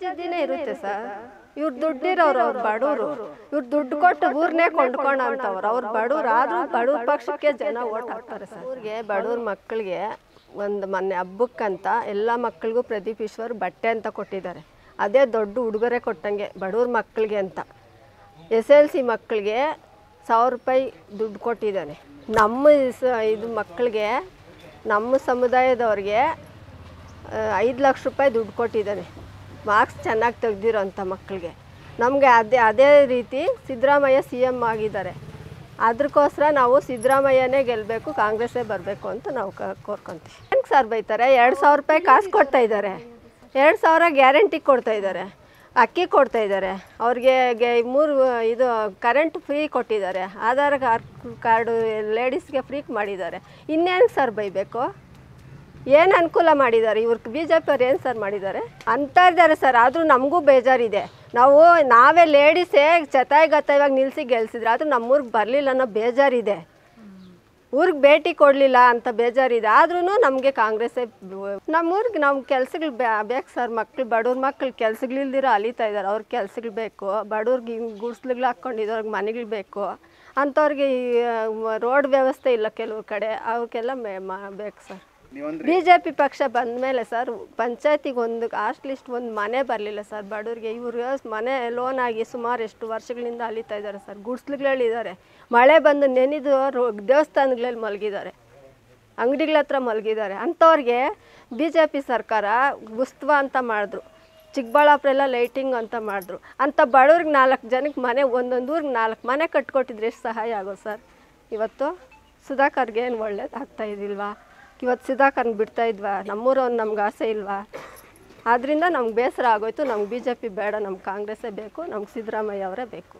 ಜಿದ್ದಿನೇ ಇರುತ್ತೆ ಸರ್. ಇವ್ರು ದುಡ್ಡಿರೋರು, ಅವ್ರು ಬಡವರು, ಇವ್ರು ದುಡ್ಡು ಕೊಟ್ಟು ಊರ್ನೇ ಕೊಂಡ್ಕೊಂಡು ಅಂತವ್ರು. ಅವ್ರು ಬಡವ್ರು ಆದ್ರೂ ಬಡವ್ರ ಪಕ್ಷಕ್ಕೆ ಜನ ಓಟ್ ಹಾಕ್ತಾರೆ ಸರ್. ಊರಿಗೆ ಬಡವ್ರ ಮಕ್ಕಳಿಗೆ ಒಂದು ಮೊನ್ನೆ ಹಬ್ಬಕ್ಕಂತ ಎಲ್ಲ ಮಕ್ಕಳಿಗೂ ಪ್ರದೀಪ್ ಈಶ್ವರ್ ಬಟ್ಟೆ ಅಂತ ಕೊಟ್ಟಿದ್ದಾರೆ. ಅದೇ ದೊಡ್ಡ ಉಡುಗೊರೆ ಕೊಟ್ಟಂಗೆ ಬಡವ್ರ ಮಕ್ಕಳಿಗೆ ಅಂತ. SLC ಮಕ್ಕಳಿಗೆ 1000 ರೂಪಾಯಿ ದುಡ್ಡು ಕೊಟ್ಟಿದ್ದಾನೆ. ನಮ್ಮ ಇದು ಮಕ್ಕಳಿಗೆ, ನಮ್ಮ ಸಮುದಾಯದವ್ರಿಗೆ 5 ಲಕ್ಷ ರೂಪಾಯಿ ದುಡ್ಡು ಕೊಟ್ಟಿದ್ದಾನೆ. ಮಾರ್ಕ್ಸ್ ಚೆನ್ನಾಗಿ ತೆಗ್ದಿರೋ ಅಂಥ ಮಕ್ಕಳಿಗೆ. ನಮಗೆ ಅದೇ ರೀತಿ ಸಿದ್ದರಾಮಯ್ಯ CM ಆಗಿದ್ದಾರೆ. ಅದಕ್ಕೋಸ್ಕರ ನಾವು ಸಿದ್ದರಾಮಯ್ಯನೇ ಗೆಲ್ಲಬೇಕು, ಕಾಂಗ್ರೆಸ್ಸೇ ಬರಬೇಕು ಅಂತ ನಾವು ಕೋರ್ಕೊತೀವಿ. ಹೆಂಗೆ ಸರ್ ಬೈತಾರೆ? 2000 ರೂಪಾಯಿ ಕಾಸು ಕೊಡ್ತಾ ಇದ್ದಾರೆ, 2000 ಗ್ಯಾರಂಟಿ ಕೊಡ್ತಾ ಇದ್ದಾರೆ, ಅಕ್ಕಿ ಕೊಡ್ತಾ ಇದ್ದಾರೆ, ಅವ್ರಿಗೆ 3 ಇದು ಕರೆಂಟ್ ಫ್ರೀ ಕೊಟ್ಟಿದ್ದಾರೆ, ಆಧಾರ್ ಕಾರ್ಡು ಲೇಡೀಸ್ಗೆ ಫ್ರೀ ಮಾಡಿದ್ದಾರೆ. ಇನ್ನೇನು ಸರ್ ಬೈಬೇಕು? ಏನು ಅನುಕೂಲ ಮಾಡಿದ್ದಾರೆ ಇವ್ರು? BJP ಅವ್ರು ಏನು ಸರ್ ಮಾಡಿದ್ದಾರೆ ಅಂತ ಇದ್ದಾರೆ ಸರ್. ಆದರೂ ನಮಗೂ ಬೇಜಾರಿದೆ. ನಾವೇ ಲೇಡೀಸೇ ಗತಾಯಿವಾಗಿ ನಿಲ್ಲಿಸಿ ಗೆಲ್ಸಿದ್ರೆ ಆದರೂ ನಮ್ಮೂರಿಗೆ ಬರಲಿಲ್ಲ ಅನ್ನೋ ಬೇಜಾರಿದೆ. ಊರಿಗೆ ಭೇಟಿ ಕೊಡಲಿಲ್ಲ ಅಂತ ಬೇಜಾರಿದೆ. ಆದ್ರೂ ನಮಗೆ ಕಾಂಗ್ರೆಸ್ಸೇ. ನಮ್ಮೂರಿಗೆ ನಾವು ಕೆಲ್ಸಗಳು ಬೇಕು ಸರ್. ಬಡವ್ರ ಮಕ್ಕಳು ಕೆಲ್ಸಗಳಿಲ್ದಿರೋ ಅಲಿತಾ ಇದ್ದಾರೆ. ಅವ್ರಿಗೆ ಕೆಲ್ಸಗಳು ಬೇಕು. ಬಡವ್ರಿಗೆ ಗುಡ್ಸ್ಲುಗಳು ಹಾಕ್ಕೊಂಡಿದ್ದವ್ರಿಗೆ ಮನೆಗಳು ಬೇಕು. ಅಂಥವ್ರಿಗೆ ರೋಡ್ ವ್ಯವಸ್ಥೆ ಇಲ್ಲ ಕೆಲವು ಕಡೆ, ಅವಕ್ಕೆಲ್ಲ ಬೇಕು ಸರ್. BJP ಪಕ್ಷ ಬಂದ ಮೇಲೆ ಸರ್ ಪಂಚಾಯತಿಗೆ ಒಂದು ಲಿಸ್ಟ್ ಒಂದು ಮನೆ ಬರಲಿಲ್ಲ ಸರ್ ಬಡವ್ರಿಗೆ. ಇವರು ಮನೆ ಲೋನ್ ಆಗಿ ಸುಮಾರು ಎಷ್ಟು ವರ್ಷಗಳಿಂದ ಅಲಿತಾ ಇದ್ದಾರೆ ಸರ್. ಗುಡ್ಸ್ಲುಗಳಿದ್ದಾರೆ, ಮಳೆ ಬಂದು ನೆನೆದು ದೇವಸ್ಥಾನಗಳಲ್ಲಿ ಮಲಗಿದ್ದಾರೆ, ಅಂಗಡಿಗಳ ಹತ್ರ ಮಲಗಿದ್ದಾರೆ. ಅಂಥವ್ರಿಗೆ BJP ಸರ್ಕಾರ ಉತ್ಸವ ಅಂತ ಮಾಡಿದ್ರು, ಚಿಕ್ಕಬಳ್ಳಾಪುರ ಎಲ್ಲ ಲೈಟಿಂಗ್ ಅಂತ ಮಾಡಿದ್ರು. ಅಂಥ ಬಡವ್ರಿಗೆ 4 ಜನಕ್ಕೆ ಮನೆ, ಒಂದೊಂದು ಊರಿಗೆ 4 ಮನೆ ಕಟ್ಕೊಟ್ಟಿದ್ರೆ ಎಷ್ಟು ಸಹಾಯ ಆಗೋದು ಸರ್. ಇವತ್ತು ಸುಧಾಕರ್ಗೆ ಏನು ಒಳ್ಳೇದು ಆಗ್ತಾಯಿದ್ದಿಲ್ವಾ? ಇವತ್ತು ಸುಧಾಕರ್ನ ಬಿಡ್ತಾ ಇದ್ವಾ? ನಮ್ಮೂರವ್ರು ನಮ್ಗೆ ಆಸೆ ಇಲ್ವಾ? ಆದ್ದರಿಂದ ನಮ್ಗೆ ಬೇಸರ ಆಗೋಯ್ತು. ನಮ್ಗೆ BJP ಬೇಡ, ನಮ್ಗೆ ಕಾಂಗ್ರೆಸ್ಸೇ ಬೇಕು, ನಮ್ಗೆ ಸಿದ್ದರಾಮಯ್ಯ ಅವರೇ ಬೇಕು.